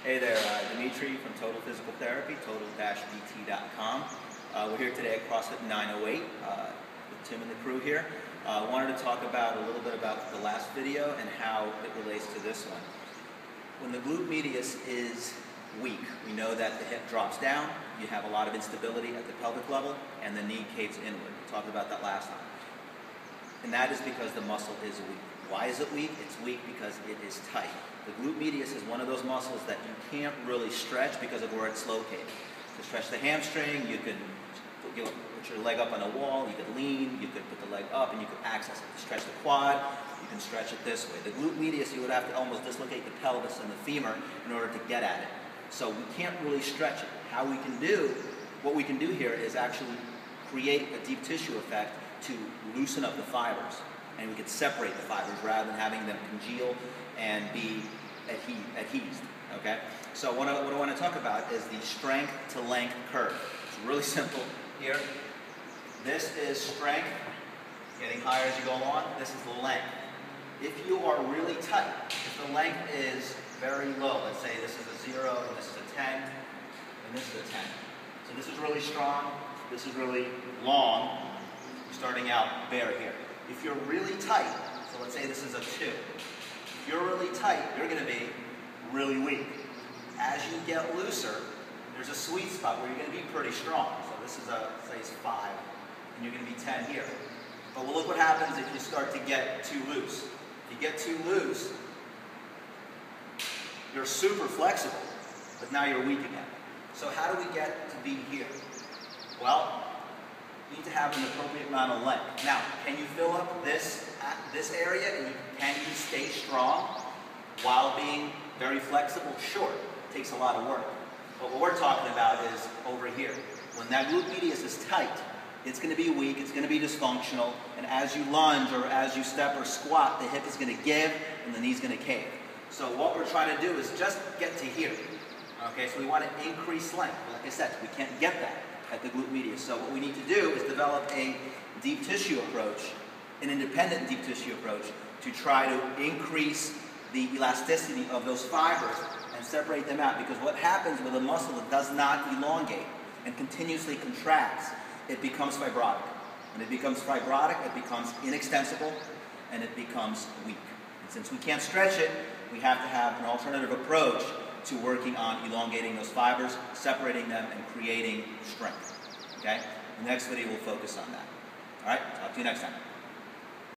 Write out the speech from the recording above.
Hey there, Dimitri from Total Physical Therapy, total-bt.com. We're here today at CrossFit 908 with Tim and the crew here. Wanted to talk about a little bit about the last video and how it relates to this one. When the glute medius is weak, we know that the hip drops down, you have a lot of instability at the pelvic level, and the knee caves inward. We talked about that last time. And that is because the muscle is weak. Why is it weak? It's weak because it is tight. The glute medius is one of those muscles that you can't really stretch because of where it's located. To stretch the hamstring, you can put your leg up on a wall, you could lean, you could put the leg up and you could access it. To stretch the quad, you can stretch it this way. The glute medius, you would have to almost dislocate the pelvis and the femur in order to get at it. So we can't really stretch it. What we can do here is actually create a deep tissue effect to loosen up the fibers. And we could separate the fibers rather than having them congeal and be adhesed, okay? So what I want to talk about is the strength to length curve. It's really simple here. This is strength, getting higher as you go along. This is the length. If you are really tight, if the length is very low, let's say this is a 0, and this is a 10, and this is a 10. So this is really strong, this is really long. You're starting out bare here. If you're really tight, so let's say this is a 2. If you're really tight, you're going to be really weak. As you get looser, there's a sweet spot where you're going to be pretty strong. So this is a, say it's 5, and you're going to be 10 here. But look what happens if you start to get too loose. If you get too loose, you're super flexible, but now you're weak again. So how do we get to be here? Well, you need to have an appropriate amount of length. Now, can you fill up this area and can you stay strong while being very flexible? Sure, it takes a lot of work. But what we're talking about is over here. When that glute medius is tight, it's going to be weak, it's going to be dysfunctional, and as you lunge or as you step or squat, the hip is going to give and the knee's going to cave. So what we're trying to do is just get to here. Okay, so we want to increase length. Like I said, we can't get that at the glute medius. So what we need to do is develop a deep tissue approach, an independent deep tissue approach, to try to increase the elasticity of those fibers and separate them out. Because what happens with a muscle that does not elongate and continuously contracts, it becomes fibrotic. When it becomes fibrotic, it becomes inextensible and it becomes weak. And since we can't stretch it, we have to have an alternative approach to working on elongating those fibers, separating them, and creating strength. Okay? The next video will focus on that. All right? Talk to you next time.